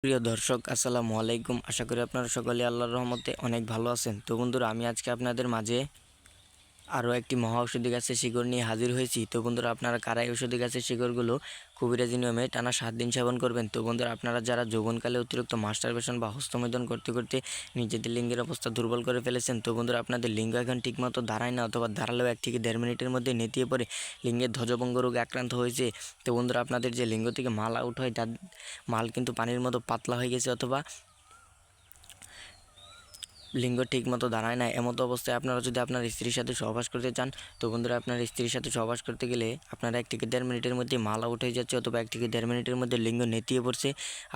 প্রিয় দর্শক আসসালামু আলাইকুম। আশা করি আপনারা সকলে আল্লাহর রহমতে অনেক ভালো আছেন। তো বন্ধুরা, আমি আজকে আপনাদের মাঝে আরও একটি মহা ঔষধি গাছের শিকড় নিয়ে হাজির হয়েছি। তো বন্ধুরা, আপনারা কারা এই ঔষধি গাছের শিকড়গুলো কবিরাজি নিয়মে টানা 7 দিন সেবন করবেন? তো বন্ধুরা, আপনারা যারা যৌবনকালে অতিরিক্ত মাস্টারবেশন বা হস্তমৈথুন করতে করতে নিজেদের লিঙ্গের অবস্থা দুর্বল করে ফেলেছেন, তো বন্ধুরা আপনাদের লিঙ্গ এখন ঠিকমতো দাঁড়ায় না, অথবা দাঁড়ালেও 1 থেকে 1.5 মিনিটের মধ্যে নেতিয়ে পড়ে লিঙ্গের ধ্বজভঙ্গ রোগে আক্রান্ত হয়েছে। তো বন্ধুরা, আপনাদের যে লিঙ্গ থেকে মাল আউট হয় তার মাল কিন্তু পানির মতো পাতলা হয়ে গেছে, অথবা লিঙ্গ ঠিকমতো দাঁড়ায় না, এমতো অবস্থায় আপনারা যদি আপনার স্ত্রীর সাথে সহবাস করতে চান, তো বন্ধুরা আপনার স্ত্রীর সাথে সহবাস করতে গেলে আপনারা 1 থেকে 1.5 মিনিটের মধ্যে মাল আউট হয়ে যাচ্ছে, অথবা 1 থেকে 1.5 মিনিটের মধ্যে লিঙ্গ নেতিয়ে পড়ছে।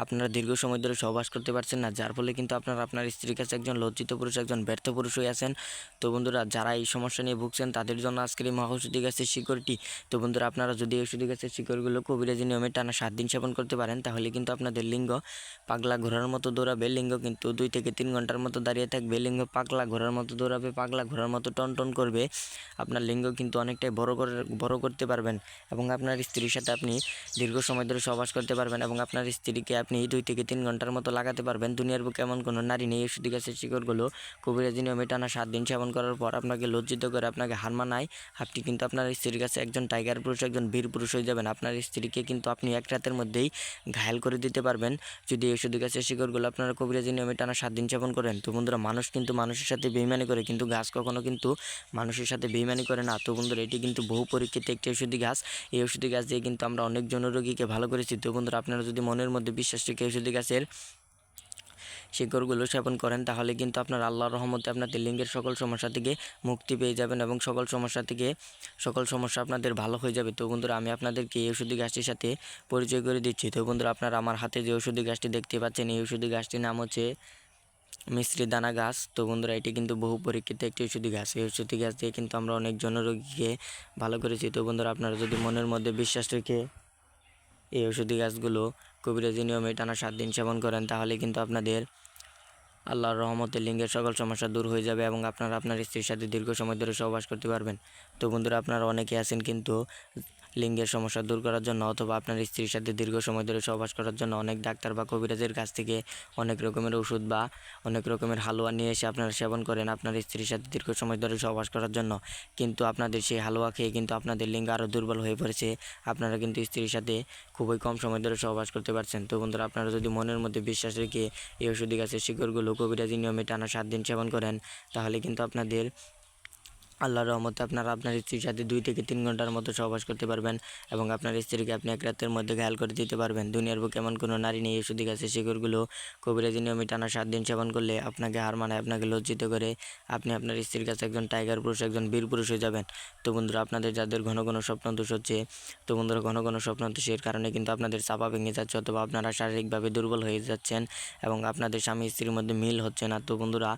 আপনারা দীর্ঘ সময় ধরে সহবাস করতে পারছেন না, যার ফলে কিন্তু আপনারা আপনার স্ত্রীর কাছে একজন লজ্জিত পুরুষ, একজন ব্যর্থ পুরুষ হয়ে আছেন। তো বন্ধুরা, যারা এই সমস্যা নিয়ে ভুগছেন তাদের জন্য আজকের এই মহৌষধি গাছের শিকড়টি। তো বন্ধুরা, আপনারা যদি এই ঔষধি গাছের শিকড়গুলো কবিরাজি নিয়মে টানা 7 দিন সেবন করতে পারেন, তাহলে কিন্তু আপনাদের লিঙ্গ পাগলা ঘোড়ার মতো দৌড়াবে। লিঙ্গ কিন্তু 2 থেকে 3 ঘন্টার মতো দাঁড়িয়ে থাকবে। লিঙ্গ পাগলা ঘোড়ার মতো দৌড়াবে, পাগলা ঘোড়ার মতো টনটন করবে। আপনার লিঙ্গ কিন্তু অনেকটাই বড় করতে পারবেন, এবং আপনার স্ত্রীর সাথে আপনি দীর্ঘ সময় ধরে সহবাস করতে পারবেন, এবং আপনার স্ত্রীকে আপনি 2 থেকে 3 ঘন্টার মতো লাগাতে পারবেন। দুনিয়ার বুকে এমন কোনো নারী নেই ঔষধি গাছের শিকড়গুলো কবিরাজি নিয়মে টানা 7 দিন সেবন করার পর আপনাকে লজ্জিত করে, আপনাকে হার মানায়। আপনি কিন্তু আপনার স্ত্রীর কাছে একজন টাইগার পুরুষ, একজন বীর পুরুষ হয়ে যাবেন। আপনার স্ত্রীকে কিন্তু আপনি 1 রাতের মধ্যেই ঘায়েল করে দিতে পারবেন যদি এই ঔষধি গাছের শিকড়গুলো আপনারা কবিরাজি নিয়মে টানা 7 দিন সেবন করেন। তো বন্ধুরা, মানুষ কিন্তু মানুষের সাথে বেইমানি করে, কিন্তু গাছ কখনো কিন্তু মানুষের সাথে বেইমানি করে না। তো বন্ধুরা, এটি কিন্তু বহু পরীক্ষিত একটি ঔষধি গাছ। এই ঔষধি গাছ দিয়ে কিন্তু আমরা অনেক জনরোগীকে ভালো করেছি। তো বন্ধুরা, আপনারা যদি মনের মধ্যে বিশ্বাস রেখে ঔষধি গাছের শিকড়গুলো সেবন করেন, তাহলে কিন্তু আপনার আল্লাহর রহমতে আপনাদের লিঙ্গের সকল সমস্যা থেকে মুক্তি পেয়ে যাবেন, এবং সকল সমস্যা আপনাদের ভালো হয়ে যাবে। তো বন্ধুরা, আমি আপনাদেরকে এই ঔষধি গাছটির সাথে পরিচয় করে দিচ্ছি। তো বন্ধুরা, আপনারা আমার হাতে যে ঔষধি গাছটি দেখতে পাচ্ছেন, এই ঔষধি গাছটির নাম হচ্ছে মিশ্রি দানা গাছ। তো বন্ধুরা, এটি কিন্তু বহু পরীক্ষিত একটি ঔষধি গাছ। এই ঔষধি গাছ দিয়ে কিন্তু আমরা অনেক জনরোগীকে ভালো করেছি। তো বন্ধুরা, আপনারা যদি মনের মধ্যে বিশ্বাস রেখে এই ঔষধি গাছগুলো কবিরাজি নিয়মে টানা 7 দিন সেবন করেন, তাহলে কিন্তু আপনাদের আল্লাহর রহমতে লিঙ্গের সকল সমস্যা দূর হয়ে যাবে, এবং আপনারা আপনার স্ত্রীর সাথে দীর্ঘ সময় ধরে সহবাস করতে পারবেন। তো বন্ধুরা, আপনারা অনেকে আছেন কিন্তু লিঙ্গের সমস্যা দূর করার জন্য, অথবা আপনার স্ত্রীর সাথে দীর্ঘ সময় ধরে সহবাস করার জন্য অনেক ডাক্তার বা কবিরাজের কাছ থেকে অনেক রকমের ওষুধ বা অনেক রকমের হালুয়া নিয়ে এসে আপনারা সেবন করেন আপনার স্ত্রীর সাথে দীর্ঘ সময় ধরে সহবাস করার জন্য, কিন্তু আপনাদের সেই হালুয়া খেয়ে কিন্তু আপনাদের লিঙ্গ আরও দুর্বল হয়ে পড়েছে। আপনারা কিন্তু স্ত্রীর সাথে খুবই কম সময় ধরে সহবাস করতে পারছেন। তো বন্ধুরা, আপনারা যদি মনের মধ্যে বিশ্বাস রেখে এই ঔষধি গাছের শিকড়গুলো কবিরাজি নিয়মে টানা 7 দিন সেবন করেন, তাহলে কিন্তু আপনাদের আল্লাহর রহমতে আপনারা আপনার স্ত্রীর সাথে 2 থেকে 3 ঘন্টার মতো সহবাস করতে পারবেন, এবং আপনার স্ত্রীকে আপনি 1 রাতের মধ্যে ঘায়াল করে দিতে পারবেন। দুনিয়ার বুকে এমন কোনো নারী নেই এই ঔষধি গাছের শিকড়গুলো কবিরাজি নিয়মে টানা 7 দিন সেবন করলে আপনাকে হার মানায়, আপনাকে লজ্জিত করে আপনি আপনার স্ত্রীর কাছে একজন টাইগার পুরুষ, একজন বীর পুরুষ হয়ে যাবেন। তো বন্ধুরা, আপনাদের যাদের ঘন ঘন স্বপ্ন দোষ হচ্ছে, তো বন্ধুরা ঘন ঘন স্বপ্ন দোষের কারণে কিন্তু আপনাদের চাপা ভেঙে যাচ্ছে, অথবা আপনারা শারীরিকভাবে দুর্বল হয়ে যাচ্ছেন, এবং আপনাদের স্বামী স্ত্রীর মধ্যে মিল হচ্ছে না। তো বন্ধুরা,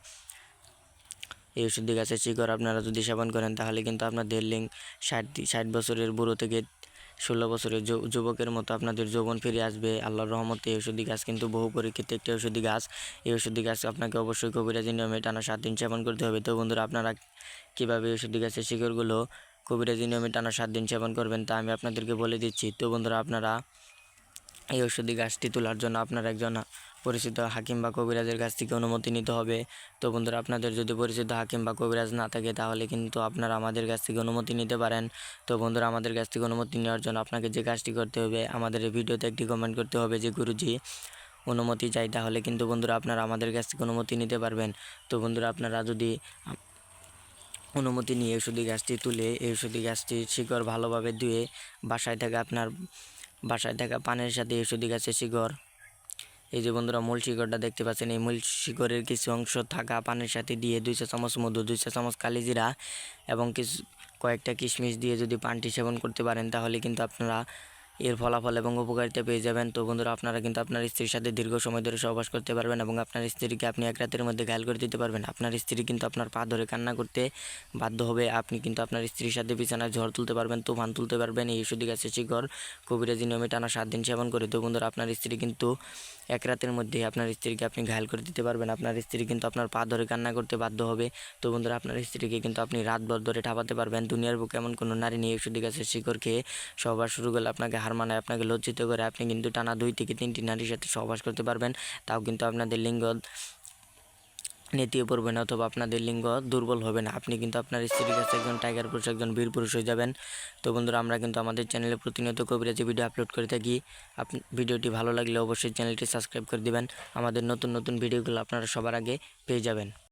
এই ঔষধি গাছের শিকড় আপনারা যদি সেবন করেন, তাহলে কিন্তু আপনাদের লিঙ্গ 60 বছরের বুড়ো থেকে 16 বছরের যুবকের মতো আপনাদের যৌবন ফিরে আসবে আল্লাহর রহমতে। এই ঔষধি গাছ কিন্তু বহু পরীক্ষিত একটি ঔষধি গাছ। এই ঔষধি গাছ আপনাকে অবশ্যই কবিরাজি নিয়মে টানা 7 দিন সেবন করতে হবে। তো বন্ধুরা, আপনারা কীভাবে ঔষধি গাছের শিকড়গুলো কবিরাজি নিয়মে টানা 7 দিন সেবন করবেন তা আমি আপনাদেরকে বলে দিচ্ছি। তো বন্ধুরা, আপনারা এই ঔষধি গাছটি তোলার জন্য আপনার একজন পরিচিত হাকিম বা কবিরাজের কাছ থেকে অনুমতি নিতে হবে। তো বন্ধুরা, আপনাদের যদি পরিচিত হাকিম বা কবিরাজ না থাকে, তাহলে কিন্তু আপনারা আমাদের কাছ থেকে অনুমতি নিতে পারেন। তো বন্ধুরা, আমাদের কাছ থেকে অনুমতি নেওয়ার জন্য আপনাকে যে কাজটি করতে হবে, আমাদের এই ভিডিওতে একটি কমেন্ট করতে হবে যে গুরুজি অনুমতি চাই, তাহলে কিন্তু বন্ধুরা আপনারা আমাদের কাছ থেকে অনুমতি নিতে পারবেন। তো বন্ধুরা, আপনারা যদি অনুমতি নিয়ে ঔষধি গাছটি তুলে এই ঔষধি গাছটির শিকড় ভালোভাবে ধুয়ে বাসায় থাকা পানের সাথে ঔষধি গাছের শিকড়, এই যে বন্ধুরা মূল শিকড়টা দেখতে পাচ্ছেন, এই মূল শিকড়ের কিছু অংশ থাকা পানের সাথে দিয়ে 2 চা চামচ মধু, 2 চা চামচ কালিজিরা এবং কয়েকটা কিশমিশ দিয়ে যদি পানটি সেবন করতে পারেন, তাহলে কিন্তু আপনারা এর ফলাফল এবং উপকারিতা পেয়ে যাবেন। তো বন্ধুরা, আপনারা কিন্তু আপনার স্ত্রীর সাথে দীর্ঘ সময় ধরে সহবাস করতে পারবেন, এবং আপনার স্ত্রীকে আপনি 1 রাতের মধ্যে ঘায়েল করে দিতে পারবেন। আপনার স্ত্রী কিন্তু আপনার পা ধরে কান্না করতে বাধ্য হবে। আপনি কিন্তু আপনার স্ত্রীর সাথে বিছানায় ঝড় তুলতে পারবেন, তুফান তুলতে পারবেন এই ঔষধি গাছের শিকড় কবিরাজি নিয়মে টানা 7 দিন সেবন করে। তো বন্ধুরা, আপনার স্ত্রী কিন্তু এক রাতের মধ্যেই আপনার স্ত্রীকে আপনি ঘায়েল করে দিতে পারবেন। আপনার স্ত্রী কিন্তু আপনার পা ধরে কান্না করতে বাধ্য হবে। তো বন্ধুরা, আপনার স্ত্রীকে কিন্তু আপনি রাতভর ধরে ঠাপাতে পারবেন। দুনিয়ার বুকে এমন কোনো নারী নেই ওষুধি গাছের শিকড় খেয়ে সহবাস শুরু করলে আপনাকে হার মানায়, আপনাকে লজ্জিত করে আপনি কিন্তু টানা 2 থেকে 3টি নারীর সাথে সহবাস করতে পারবেন। তাও কিন্তু আপনাদের লিঙ্গ নেতিয়ে পড়বে না অথবা আপনাদের লিঙ্গ দুর্বল হবে না। আপনি কিন্তু আপনার স্ত্রীর কাছে একজন টাইগার পুরুষ, একজন বীর পুরুষ হয়ে যাবেন। তো বন্ধুরা, আমরা কিন্তু আমাদের চ্যানেলে প্রতিনিয়ত কবিরাজি ভিডিও আপলোড করে থাকি। ভিডিওটি ভালো লাগলে অবশ্যই চ্যানেলটি সাবস্ক্রাইব করে দিবেন। আমাদের নতুন নতুন ভিডিওগুলো আপনারা সবার আগে পেয়ে যাবেন।